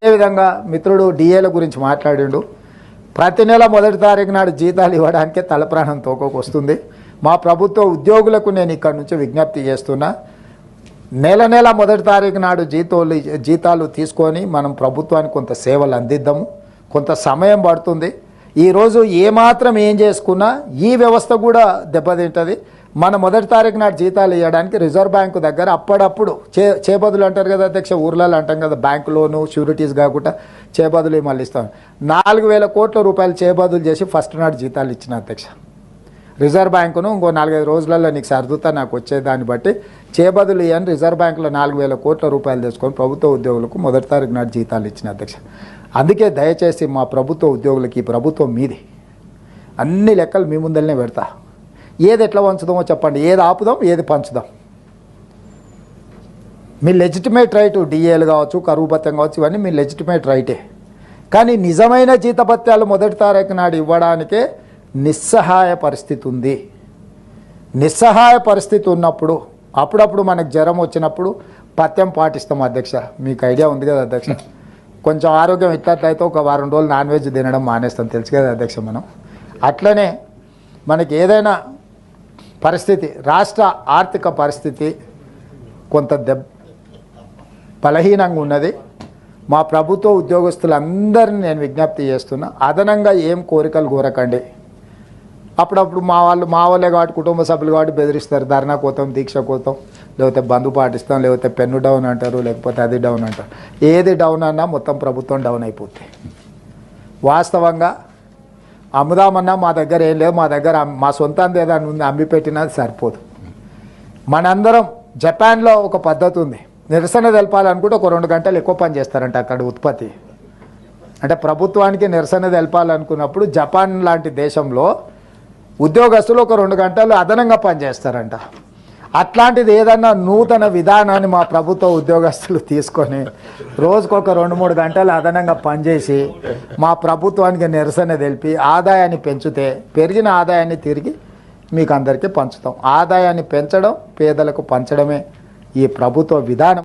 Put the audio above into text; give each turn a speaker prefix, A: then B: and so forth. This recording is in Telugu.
A: ఏ విధంగా మిత్రుడు డిఏల గురించి మాట్లాడిండు. ప్రతి నెల మొదటి తారీఖు నాడు జీతాలు ఇవ్వడానికే తలప్రాణం తోకకు వస్తుంది. మా ప్రభుత్వ ఉద్యోగులకు నేను ఇక్కడి నుంచి విజ్ఞప్తి చేస్తున్నా, నెల నెల మొదటి తారీఖు నాడు జీతాలు తీసుకొని మనం ప్రభుత్వానికి కొంత సేవలు అందిద్దాము. కొంత సమయం పడుతుంది. ఈరోజు ఏమాత్రం ఏం చేసుకున్నా ఈ వ్యవస్థ కూడా దెబ్బతింటుంది. మన మొదటి తారీఖు నాడు జీతాలు ఇవ్వడానికి రిజర్వ్ బ్యాంకు దగ్గర అప్పుడప్పుడు చేబదులు అంటారు కదా అధ్యక్ష, ఊర్లలో అంటాం కదా, బ్యాంకు లోను షూరిటీస్ కాకుండా చేబదులు మళ్ళీ ఇస్తాం. 4,000 కోట్ల రూపాయలు చేబదులు చేసి ఫస్ట్ నాడు జీతాలు ఇచ్చిన అధ్యక్ష. రిజర్వ్ బ్యాంకును ఇంకో 4-5 రోజులలో నీకు సర్దుతా నాకు వచ్చేదాన్ని బట్టి చేబదులు ఇవ్వని రిజర్వ్ బ్యాంకులో 4,000 కోట్ల రూపాయలు తెచ్చుకొని ప్రభుత్వ ఉద్యోగులకు మొదటి తారీఖు నాడు జీతాలు ఇచ్చిన అధ్యక్ష. అందుకే దయచేసి మా ప్రభుత్వ ఉద్యోగులకి ఈ ప్రభుత్వం మీది, అన్ని లెక్కలు మీ ముందరనే పెడతా. ఏది ఎట్లా పంచుదామో చెప్పండి, ఏది ఆపుదాం ఏది పంచుదాం. మీ లెజిటిమేట్ రైటు డిఏలు కావచ్చు, కరువు భత్యం కావచ్చు, ఇవన్నీ మీ లెజిటిమేట్ రైటే. కానీ నిజమైన జీతభత్యాలు మొదటి తారీఖు నాడు ఇవ్వడానికే నిస్సహాయ పరిస్థితి ఉంది. నిస్సహాయ పరిస్థితి ఉన్నప్పుడు అప్పుడప్పుడు మనకు జ్వరం వచ్చినప్పుడు పథ్యం పాటిస్తాం అధ్యక్ష. మీకు ఐడియా ఉంది కదా అధ్యక్ష. కొంచెం ఆరోగ్యం ఇట్లట్లయితే ఒక వారం రోజులు నాన్ వెజ్ తినడం మానేస్తాం, తెలుసు కదా అధ్యక్ష. మనం అట్లనే మనకి ఏదైనా పరిస్థితి, రాష్ట్ర ఆర్థిక పరిస్థితి కొంత బలహీనంగా ఉన్నది. మా ప్రభుత్వ ఉద్యోగస్తులందరినీ నేను విజ్ఞప్తి చేస్తున్నా, అదనంగా ఏం కోరికలు కోరకండి. అప్పుడప్పుడు మా వాళ్ళే కాబట్టి, కుటుంబ సభ్యులు కాబట్టి బెదిరిస్తారు, ధర్నా కోతాం, దీక్ష కోతాం, లేకపోతే బంధు పాటిస్తాం, లేకపోతే పెన్ను డౌన్ అంటారు, లేకపోతే అది డౌన్ అంటారు. ఏది డౌన్ అన్నా మొత్తం ప్రభుత్వం డౌన్ అయిపోతుంది. వాస్తవంగా అమ్ముదామన్నా మా దగ్గర ఏం లేదు, మా దగ్గర మా సొంతంది ఏదైనా ఉంది అమ్మి పెట్టినది సరిపోదు. మనందరం జపాన్లో ఒక పద్ధతి ఉంది, నిరసన తెలపాలనుకుంటే ఒక 2 గంటలు ఎక్కువ పని చేస్తారంట అక్కడ ఉత్పత్తి. అంటే ప్రభుత్వానికి నిరసన తెలపాలనుకున్నప్పుడు జపాన్ లాంటి దేశంలో ఉద్యోగస్తులు ఒక 2 గంటలు అదనంగా పనిచేస్తారంట. అట్లాంటిది ఏదన్నా నూతన విధానాన్ని మా ప్రభుత్వ ఉద్యోగస్తులు తీసుకొని రోజుకొక 2-3 గంటలు అదనంగా పనిచేసి మా ప్రభుత్వానికి నిరసన తెలిపి ఆదాయాన్ని పెంచితే, పెరిగిన ఆదాయాన్ని తిరిగి మీకు అందరికీ పంచుతాం. ఆదాయాన్ని పెంచడం, పేదలకు పంచడమే ఈ ప్రభుత్వ విధానం.